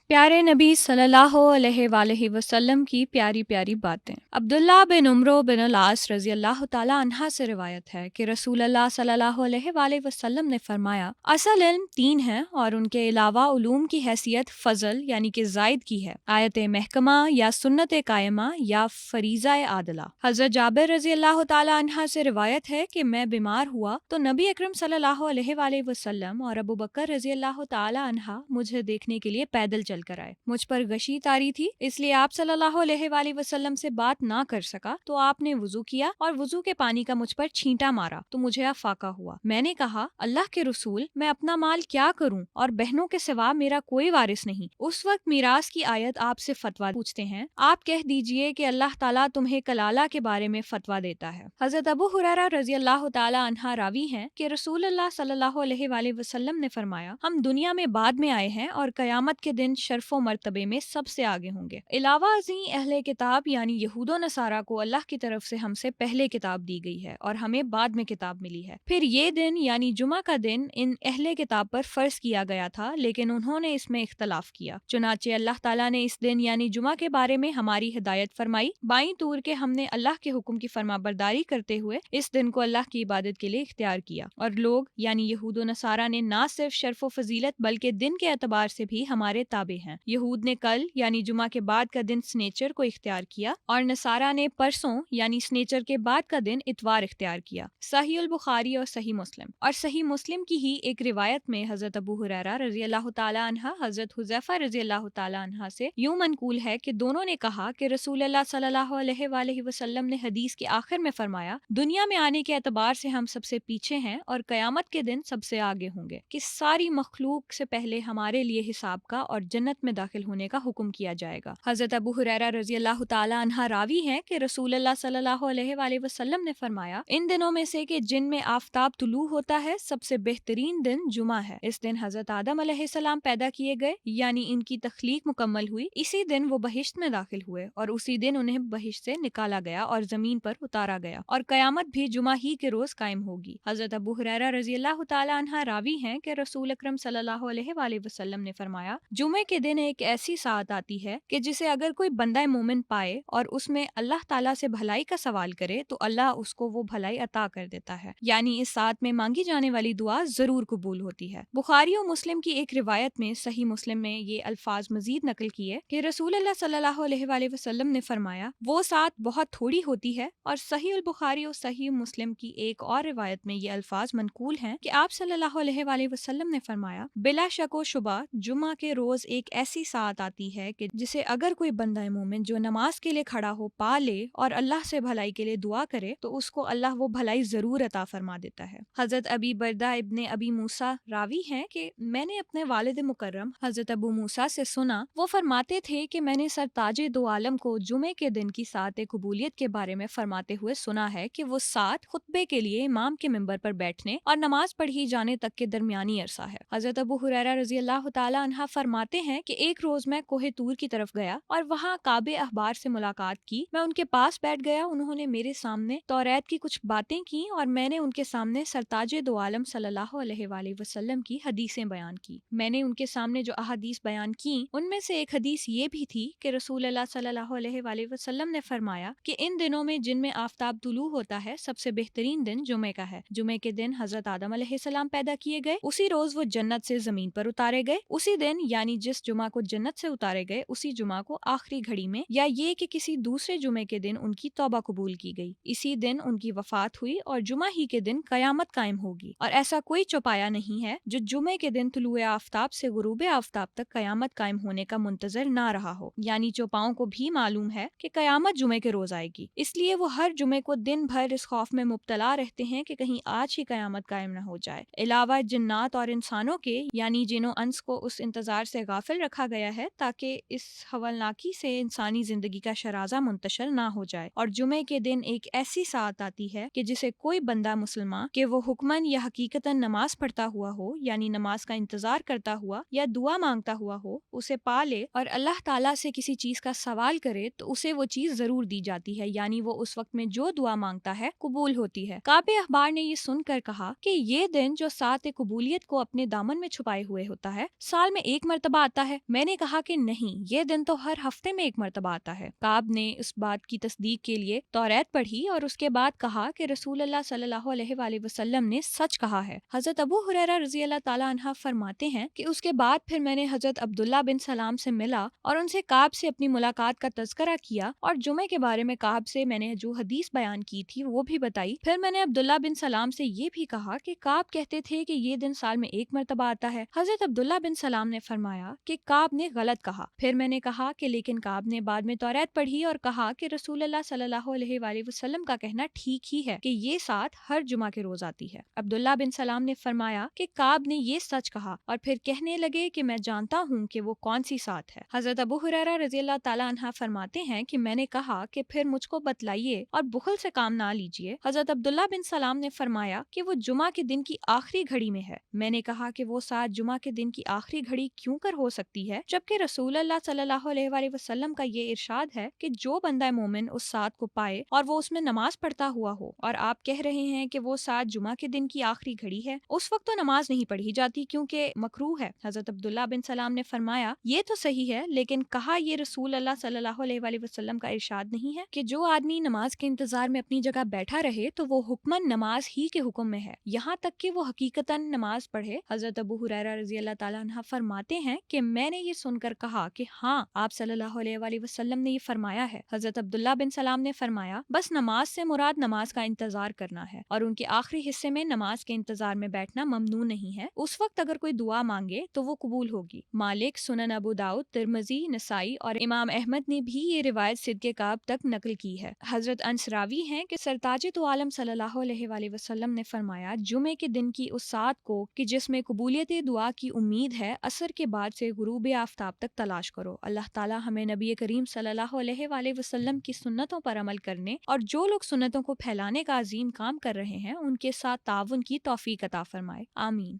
پیارے نبی صلی اللہ علیہ وآلہ وسلم کی پیاری پیاری باتیں۔ عبداللہ بن عمرو بن العاص رضی اللہ تعالیٰ عنہ سے روایت ہے کہ رسول اللہ صلی اللہ علیہ وآلہ وسلم نے فرمایا، اصل علم تین ہیں اور ان کے علاوہ علوم کی حیثیت فضل یعنی کہ زائد کی ہے، آیت محکمہ یا سنت قائمہ یا فریضہ عادلہ۔ حضرت جابر رضی اللہ تعالیٰ عنہ سے روایت ہے کہ میں بیمار ہوا تو نبی اکرم صلی اللہ علیہ وآلہ وسلم اور ابو بکر رضی اللہ تعالیٰ عنہ مجھے دیکھنے کے لیے پیدل چل کر آئے۔ مجھ پر غشی طاری تھی، اس لیے آپ صلی اللہ علیہ وآلہ وسلم سے بات نہ کر سکا تو آپ نے وضو کیا اور وضو کے پانی کا مجھ پر چھینٹا مارا تو مجھے افاقہ ہوا۔ میں نے کہا، اللہ کے رسول، میں اپنا مال کیا کروں اور بہنوں کے سوا میرا کوئی وارث نہیں۔ اس وقت میراث کی آیت آپ سے فتویٰ پوچھتے ہیں، آپ کہہ دیجئے کہ اللہ تعالیٰ تمہیں کلالہ کے بارے میں فتویٰ دیتا ہے۔ حضرت ابو ہریرہ رضی اللہ تعالیٰ عنہ راوی ہیں کہ رسول اللہ صلی اللہ علیہ وآلہ وسلم نے فرمایا، ہم دنیا میں بعد میں آئے ہیں اور قیامت کے دن شرف و مرتبے میں سب سے آگے ہوں گے۔ علاوہ ازیں اہل کتاب یعنی یہود و نصارہ کو اللہ کی طرف سے ہم سے پہلے کتاب دی گئی ہے اور ہمیں بعد میں کتاب ملی ہے۔ پھر یہ دن یعنی جمعہ کا دن ان اہل کتاب پر فرض کیا گیا تھا، لیکن انہوں نے اس میں اختلاف کیا، چنانچہ اللہ تعالیٰ نے اس دن یعنی جمعہ کے بارے میں ہماری ہدایت فرمائی، بائیں طور کے ہم نے اللہ کے حکم کی فرما برداری کرتے ہوئے اس دن کو اللہ کی عبادت کے لیے اختیار کیا، اور لوگ یعنی یہود و نصارہ نے نہ صرف شرف و فضیلت بلکہ دن کے اعتبار سے بھی ہمارے تابع ہیں۔ یہود نے کل یعنی جمعہ کے بعد کا دن سنیچر کو اختیار کیا اور نصارہ نے پرسوں یعنی سنیچر کے بعد کا دن اتوار اختیار کیا۔ صحیح البخاری اور صحیح مسلم کی ہی ایک روایت میں حضرت ابو ہریرہ رضی اللہ تعالیٰ عنہ حضرت حذیفہ رضی اللہ تعالیٰ عنہ سے یوں منقول ہے کہ دونوں نے کہا کہ رسول اللہ صلی اللہ علیہ وآلہ وسلم نے حدیث کے آخر میں فرمایا، دنیا میں آنے کے اعتبار سے ہم سب سے پیچھے ہیں اور قیامت کے دن سب سے آگے ہوں گے، کہ ساری مخلوق سے پہلے ہمارے لیے حساب کا اور جنت میں داخل ہونے کا حکم کیا جائے گا۔ حضرت ابو ہریرہ رضی اللہ تعالیٰ عنہ راوی ہیں کہ رسول اللہ صلی اللہ علیہ وآلہ وسلم نے فرمایا، ان دنوں میں سے کہ جن میں آفتاب طلوع ہوتا ہے سب سے بہترین دن جمعہ ہے۔ اس دن حضرت آدم علیہ السلام پیدا کیے گئے یعنی ان کی تخلیق مکمل ہوئی، اسی دن وہ بہشت میں داخل ہوئے اور اسی دن انہیں بہشت سے نکالا گیا اور زمین پر اتارا گیا، اور قیامت بھی جمعہ ہی کے روز قائم ہوگی۔ حضرت ابو ہریرہ رضی اللہ تعالیٰ عنہ راوی ہیں کہ رسول اکرم صلی اللہ علیہ وآلہ وسلم نے فرمایا، جمعے کے دن ایک ایسی ساعت آتی ہے کہ جسے اگر کوئی بندہ مومن پائے اور اس میں اللہ تعالیٰ سے بھلائی کا سوال کرے تو اللہ اس کو وہ بھلائی عطا کر دیتا ہے، یعنی اس ساعت میں مانگی جانے والی دعا ضرور قبول ہوتی ہے۔ بخاری و مسلم کی ایک روایت میں صحیح مسلم میں یہ الفاظ مزید نقل کیے کہ رسول اللہ صلی اللہ علیہ وآلہ وسلم نے فرمایا، وہ ساعت بہت تھوڑی ہوتی ہے، اور صحیح البخاری و صحیح مسلم کی ایک اور روایت میں یہ الفاظ منقول ہیں کہ آپ صلی اللہ علیہ وآلہ وسلم نے فرمایا، بلا شک و شبہ جمعہ کے روز ایک ایسی ساعت آتی ہے کہ جسے اگر کوئی بندہ مومن جو نماز کے لیے کھڑا ہو پا لے اور اللہ سے بھلائی کے لیے دعا کرے تو اس کو اللہ وہ بھلائی ضرور عطا فرما دیتا ہے۔ حضرت ابی بردہ ابن ابی موسیٰ راوی ہیں کہ میں نے اپنے والد مکرم حضرت ابو موسیٰ سے سنا، وہ فرماتے تھے کہ میں نے سرتاج دو عالم کو جمعے کے دن کی ساعت قبولیت کے بارے میں فرماتے ہوئے سنا ہے کہ وہ ساعت خطبے کے لیے امام کے منبر پر بیٹھنے اور نماز پڑھی جانے تک کے درمیانی عرصہ ہے۔ حضرت ابو ہریرہ رضی اللہ تعالیٰ عنہ فرماتے ہیں کہ ایک روز میں کوہ طور کی طرف گیا اور وہاں کعب احبار سے ملاقات کی، میں ان کے پاس بیٹھ گیا، انہوں نے میرے سامنے توریت کی کچھ باتیں کی اور میں نے ان کے سامنے سرتاج دو عالم صلی اللہ علیہ وآلہ وسلم کی حدیثیں بیان کی۔ میں نے ان کے سامنے جو احادیث بیان کی ان میں سے ایک حدیث یہ بھی تھی کہ رسول اللہ صلی اللہ علیہ وآلہ وسلم نے فرمایا کہ ان دنوں میں جن میں آفتاب طلوع ہوتا ہے سب سے بہترین دن جمعے کا ہے۔ جمعے کے دن حضرت آدم علیہ السلام پیدا کیے گئے، اسی روز وہ جنت سے زمین پر اتارے گئے، اسی دن یعنی جس جمعہ کو جنت سے اتارے گئے اسی جمعہ کو آخری گھڑی میں یا یہ کہ کسی دوسرے جمعے کے دن ان کی توبہ قبول کی گئی، اسی دن ان کی وفات ہوئی اور جمعہ ہی کے دن قیامت قائم ہوگی، اور ایسا کوئی چوپایا نہیں ہے جو جمعے کے دن طلوع آفتاب سے غروب آفتاب تک قیامت قائم ہونے کا منتظر نہ رہا ہو، یعنی چوپاؤں کو بھی معلوم ہے کہ قیامت جمعے کے روز آئے گی، اس لیے وہ ہر جمعے کو دن بھر اس خوف میں مبتلا رہتے ہیں کہ کہیں آج ہی قیامت قائم نہ ہو جائے۔ علاوہ جنات اور انسانوں کے یعنی جن و انس کو اس انتظار سے غافل رکھا گیا ہے تاکہ اس حولناکی سے انسانی زندگی کا شرازہ منتشر نہ ہو جائے، اور جمعے کے دن ایک ایسی ساعت آتی ہے کہ جسے کوئی بندہ مسلمان کہ وہ حکماً یا حقیقتاً نماز پڑھتا ہوا ہو یعنی نماز کا انتظار کرتا ہوا یا دعا مانگتا ہوا ہو اسے پا لے اور اللہ تعالیٰ سے کسی چیز کا سوال کرے تو اسے وہ چیز ضرور دی جاتی ہے، یعنی وہ اس وقت میں جو دعا مانگتا ہے قبول ہوتی ہے۔ کعب احبار نے یہ سن کر کہا کہ یہ دن جو ساعت قبولیت کو اپنے دامن میں چھپائے ہوئے ہوتا ہے سال میں ایک مرتبہ آتا ہے؟ میں نے کہا کہ نہیں، یہ دن تو ہر ہفتے میں ایک مرتبہ آتا ہے۔ کعب نے اس بات کی تصدیق کے لیے توریت پڑھی اور اس کے بعد کہا کہ رسول اللہ صلی اللہ علیہ وآلہ وسلم نے سچ کہا ہے۔ حضرت ابو ہریرہ رضی اللہ تعالیٰ عنہ فرماتے ہیں کہ اس کے بعد پھر میں نے حضرت عبداللہ بن سلام سے ملا اور ان سے کعب سے اپنی ملاقات کا تذکرہ کیا اور جمعے کے بارے میں کعب سے میں نے جو حدیث بیان کی تھی وہ بھی بتائی۔ پھر میں نے عبداللہ بن سلام سے یہ بھی کہا کہ کعب کہتے تھے کہ یہ دن سال میں ایک مرتبہ آتا ہے۔ حضرت عبداللہ بن سلام نے فرمایا کہ کعب نے غلط کہا۔ پھر میں نے کہا کہ لیکن کعب نے بعد میں توریت پڑھی اور کہا کہ رسول اللہ صلی اللہ علیہ وآلہ وسلم کا کہنا ٹھیک ہی ہے کہ یہ سات ہر جمعہ کے روز آتی ہے۔ عبداللہ بن سلام نے فرمایا کہ کعب نے یہ سچ کہا اور پھر کہنے لگے کہ میں جانتا ہوں کہ وہ کون سی سات ہے۔ حضرت ابو ہریرہ رضی اللہ تعالیٰ عنہ فرماتے ہیں کہ میں نے کہا کہ پھر مجھ کو بتلائیے اور بخل سے کام نہ لیجیے۔ حضرت عبداللہ بن سلام نے فرمایا کہ وہ جمعہ کے دن کی آخری گھڑی میں ہے۔ میں نے کہا کہ وہ سات جمعہ کے دن کی آخری گھڑی کیوں کر ہو سکتی ہے، جبکہ رسول اللہ صلی اللہ علیہ وآلہ وسلم کا یہ ارشاد ہے کہ جو بندہ مومن اس سات کو پائے اور وہ اس میں نماز پڑھتا ہوا ہو، اور آپ کہہ رہے ہیں کہ وہ سات جمعہ کے دن کی آخری گھڑی ہے، اس وقت تو نماز نہیں پڑھی جاتی کیونکہ مکروہ ہے۔ حضرت عبداللہ بن سلام نے فرمایا یہ تو صحیح ہے، لیکن کہا یہ رسول اللہ صلی اللہ علیہ وآلہ وسلم کا ارشاد نہیں ہے کہ جو آدمی نماز کے انتظار میں اپنی جگہ بیٹھا رہے تو وہ حکماً نماز ہی کے حکم میں ہے، یہاں تک کہ وہ حقیقتاً نماز پڑھے۔ حضرت ابو ہریرہ رضی اللہ تعالیٰ عنہ فرماتے ہیں کہ میں نے یہ سن کر کہا کہ ہاں، آپ صلی اللہ علیہ وآلہ وسلم نے یہ فرمایا ہے۔ حضرت عبداللہ بن سلام نے فرمایا بس نماز سے مراد نماز کا انتظار کرنا ہے، اور ان کے آخری حصے میں نماز کے انتظار میں بیٹھنا ممنوع نہیں ہے۔ اس وقت اگر کوئی دعا مانگے تو وہ قبول ہوگی۔ مالک، سنن ابو داؤد، ترمذی، نسائی اور امام احمد نے بھی یہ روایت صدق کعب تک نقل کی ہے۔ حضرت انس راوی ہیں کہ سرتاج تو عالم صلی اللہ علیہ وآلہ وسلم نے فرمایا جمعے کے دن کی اس سات کو کہ جس میں قبولیت دعا کی امید ہے، عصر کے بعد سے غروب آفتاب تک تلاش کرو۔ اللہ تعالی ہمیں نبی کریم صلی اللہ علیہ وآلہ وسلم کی سنتوں پر عمل کرنے اور جو لوگ سنتوں کو پھیلانے کا عظیم کام کر رہے ہیں ان کے ساتھ تعاون کی توفیق عطا فرمائے، آمین۔